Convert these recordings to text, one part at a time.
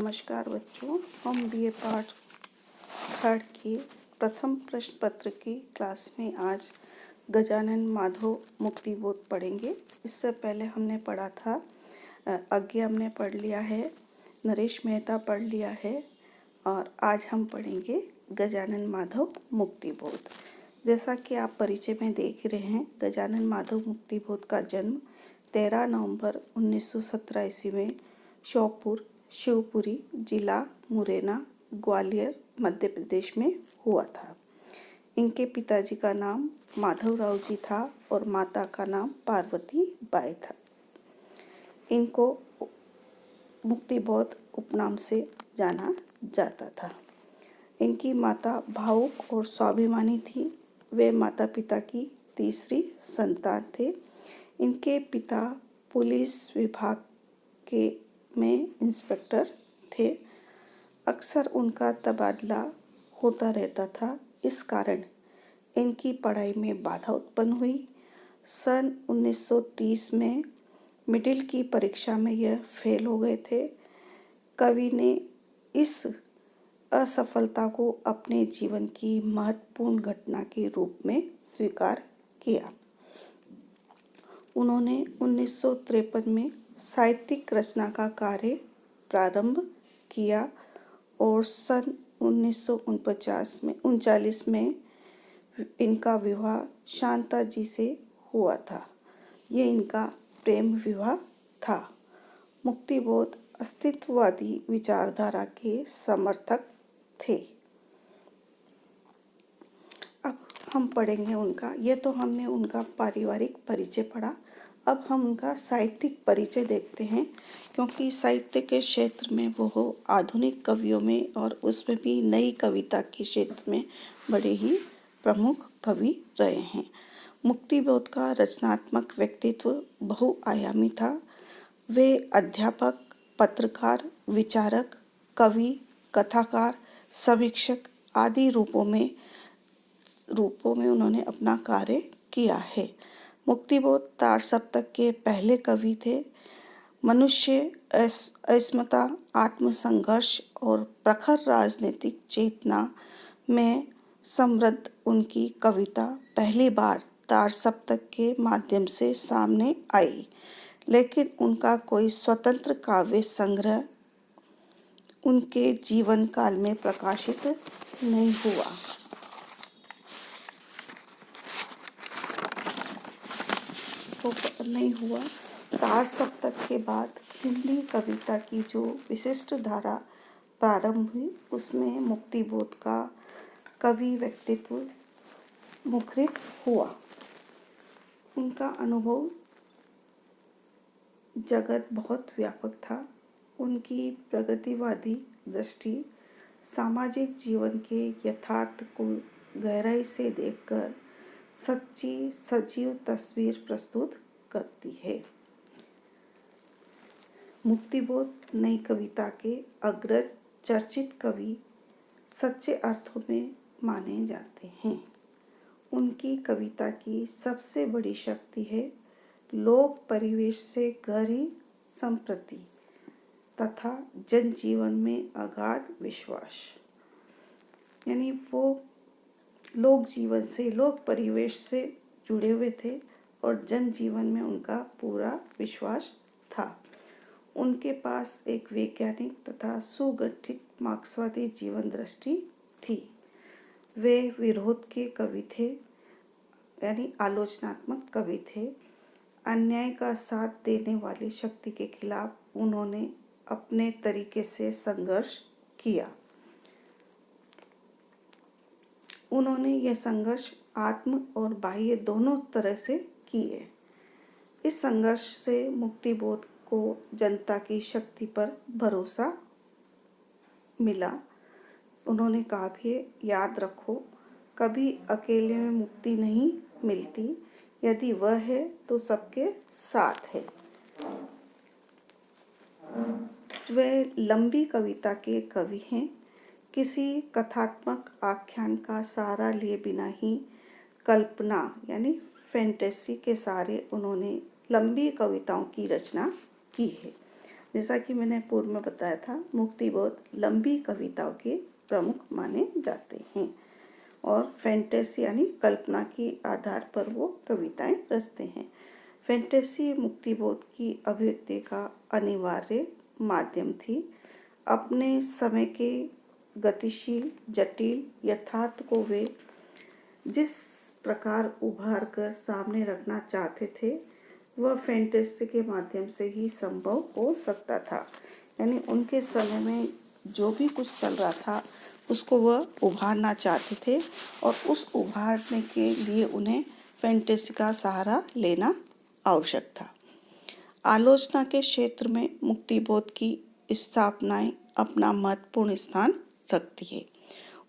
नमस्कार बच्चों, हम बीए पार्ट थर्ड की प्रथम प्रश्न पत्र की क्लास में आज गजानन माधव मुक्तिबोध पढ़ेंगे। इससे पहले हमने पढ़ा था आज्ञा हमने पढ़ लिया है, नरेश मेहता पढ़ लिया है और आज हम पढ़ेंगे गजानन माधव मुक्तिबोध। जैसा कि आप परिचय में देख रहे हैं, गजानन माधव मुक्तिबोध का जन्म 13 नवंबर 1917 ईस्वी में श्योपुर शिवपुरी जिला मुरैना ग्वालियर मध्य प्रदेश में हुआ था। इनके पिताजी का नाम माधवराव जी था और माता का नाम पार्वती बाई था। इनको मुक्तिबोध उपनाम से जाना जाता था। इनकी माता भावुक और स्वाभिमानी थी। वे माता पिता की तीसरी संतान थे। इनके पिता पुलिस विभाग के में इंस्पेक्टर थे। अक्सर उनका तबादला होता रहता था। इस कारण इनकी पढ़ाई में बाधा उत्पन्न हुई। सन 1930 में मिडिल की परीक्षा में यह फेल हो गए थे। कवि ने इस असफलता को अपने जीवन की महत्वपूर्ण घटना के रूप में स्वीकार किया। उन्होंने 1953 में साहित्यिक रचना का कार्य प्रारंभ किया और सन 1939 में इनका विवाह शांता जी से हुआ था। ये इनका प्रेम विवाह था। मुक्तिबोध अस्तित्ववादी विचारधारा के समर्थक थे। अब हम पढ़ेंगे उनका, ये तो हमने उनका पारिवारिक परिचय पढ़ा। अब हम उनका साहित्यिक परिचय देखते हैं, क्योंकि साहित्य के क्षेत्र में वो आधुनिक कवियों में और उसमें भी नई कविता के क्षेत्र में बड़े ही प्रमुख कवि रहे हैं। मुक्तिबोध का रचनात्मक व्यक्तित्व बहुआयामी था। वे अध्यापक, पत्रकार, विचारक, कवि, कथाकार, समीक्षक आदि रूपों में उन्होंने अपना कार्य किया है। मुक्तिबोध तार सप्तक के पहले कवि थे। मनुष्य अस्मिता, आत्मसंघर्ष और प्रखर राजनीतिक चेतना में समृद्ध उनकी कविता पहली बार तार सप्तक के माध्यम से सामने आई, लेकिन उनका कोई स्वतंत्र काव्य संग्रह उनके जीवन काल में प्रकाशित नहीं हुआ। तार सप्तक के बाद हिंदी कविता की जो विशिष्ट धारा प्रारंभ हुई, उसमें मुक्तिबोध का कवि व्यक्तित्व मुखरित हुआ। उनका अनुभव जगत बहुत व्यापक था। उनकी प्रगतिवादी दृष्टि सामाजिक जीवन के यथार्थ को गहराई से देखकर सच्ची सजीव तस्वीर प्रस्तुत करती है। मुक्तिबोध नई कविता के अग्रज चर्चित कवि सच्चे अर्थों में माने जाते हैं। उनकी कविता की सबसे बड़ी शक्ति है लोक परिवेश से गहरी संप्रति तथा जनजीवन में अगाध विश्वास। यानी वो लोक जीवन से, लोक परिवेश से जुड़े हुए थे और जनजीवन में उनका पूरा विश्वास था। उनके पास एक वैज्ञानिक तथा सुगठित मार्क्सवादी जीवन दृष्टि थी। वे विरोध के कवि थे, यानी आलोचनात्मक कवि थे। अन्याय का साथ देने वाली शक्ति के खिलाफ उन्होंने अपने तरीके से संघर्ष किया। उन्होंने यह संघर्ष आत्म और बाह्य दोनों तरह से किए। इस संघर्ष से मुक्तिबोध को जनता की शक्ति पर भरोसा मिला। उन्होंने कहा भी, याद रखो, कभी अकेले में मुक्ति नहीं मिलती, यदि वह है तो सबके साथ है। वे लंबी कविता के कवि हैं। किसी कथात्मक आख्यान का सहारा लिए बिना ही कल्पना यानी फैंटेसी के सहारे उन्होंने लंबी कविताओं की रचना की है। जैसा कि मैंने पूर्व में बताया था, मुक्तिबोध लंबी कविताओं के प्रमुख माने जाते हैं और फैंटेसी यानी कल्पना के आधार पर वो कविताएं रचते हैं। फैंटेसी मुक्तिबोध की अभिव्यक्ति का अनिवार्य माध्यम थी। अपने समय के गतिशील, जटिल यथार्थ को वे जिस प्रकार उभार कर सामने रखना चाहते थे, वह फैंटेसी के माध्यम से ही संभव हो सकता था। यानी उनके समय में जो भी कुछ चल रहा था उसको वह उभारना चाहते थे और उस उभारने के लिए उन्हें फैंटेसी का सहारा लेना आवश्यक था। आलोचना के क्षेत्र में मुक्तिबोध की स्थापनाएं अपना महत्वपूर्ण स्थान रखती है।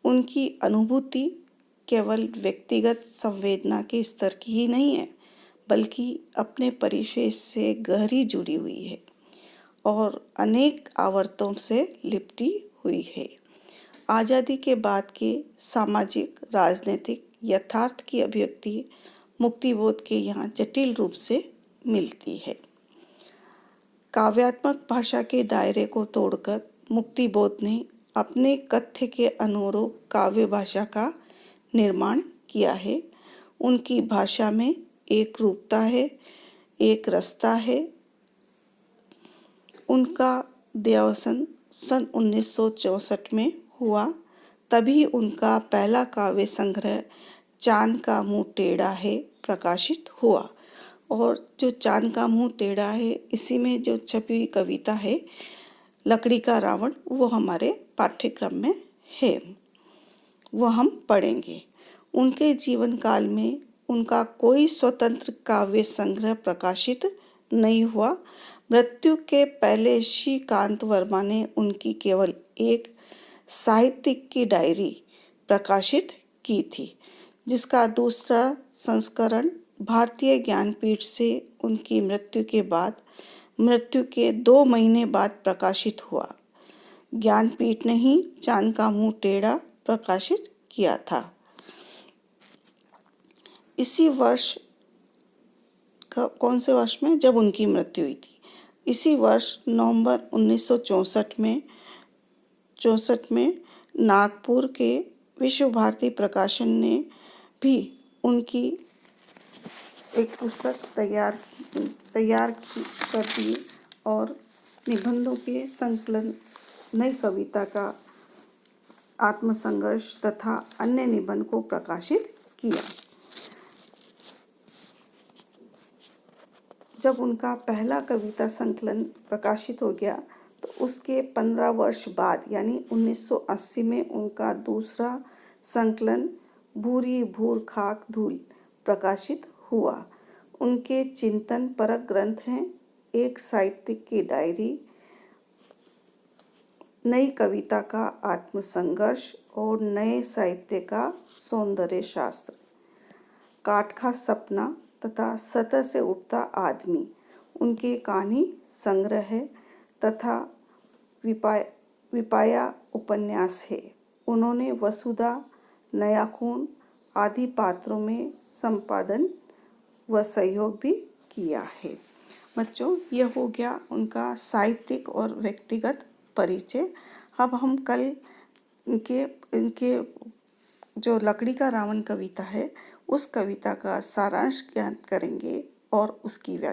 उनकी अनुभूति केवल व्यक्तिगत संवेदना के स्तर की ही नहीं है, बल्कि अपने परिवेश से गहरी जुड़ी हुई है और अनेक आवर्तों से लिपटी हुई है। आज़ादी के बाद के सामाजिक राजनीतिक यथार्थ की अभिव्यक्ति मुक्तिबोध के यहाँ जटिल रूप से मिलती है। काव्यात्मक भाषा के दायरे को तोड़कर मुक्तिबोध ने अपने कथ्य के अनुरूप काव्य भाषा का निर्माण किया है। उनकी भाषा में एक रूपता है, एक रसता है। उनका देहावसान सन 1964 में हुआ। तभी उनका पहला काव्य संग्रह चांद का मुंह टेढ़ा है प्रकाशित हुआ। और जो चांद का मुंह टेढ़ा है, इसी में जो छपी हुई कविता है लकड़ी का रावण, वो हमारे पाठ्यक्रम में है, वो हम पढ़ेंगे। उनके जीवन काल में उनका कोई स्वतंत्र काव्य संग्रह प्रकाशित नहीं हुआ। मृत्यु के पहले श्रीकांत वर्मा ने उनकी केवल एक साहित्यिक की डायरी प्रकाशित की थी, जिसका दूसरा संस्करण भारतीय ज्ञानपीठ से उनकी मृत्यु के 2 महीने बाद प्रकाशित हुआ। ज्ञानपीठ ने ही चांद का मुंह टेढ़ा प्रकाशित किया था। इसी वर्ष कौन से वर्ष में, जब उनकी मृत्यु हुई थी, इसी वर्ष नवंबर 1964 में नागपुर के विश्व भारती प्रकाशन ने भी उनकी एक पुस्तक तैयार कर दी और निबंधों के संकलन नई कविता का आत्मसंघर्ष तथा अन्य निबंध को प्रकाशित किया। जब उनका पहला कविता संकलन प्रकाशित हो गया तो उसके 15 वर्ष बाद यानी 1980 में उनका दूसरा संकलन भूरी भूर खाक धूल प्रकाशित हुआ। उनके चिंतन परक ग्रंथ हैं एक साहित्यिक की डायरी, नई कविता का आत्मसंघर्ष और नए साहित्य का सौंदर्य शास्त्र, काठ का सपना तथा सतह से उठता आदमी उनके कहानी संग्रह है तथा विपाया उपन्यास है। उन्होंने वसुधा, नया खून आदि पात्रों में संपादन व सहयोग भी किया है। बच्चों, यह हो गया उनका साहित्यिक और व्यक्तिगत परिचय। अब हम कल इनके जो लकड़ी का रावण कविता है उस कविता का सारांश ज्ञात करेंगे और उसकी व्याख्या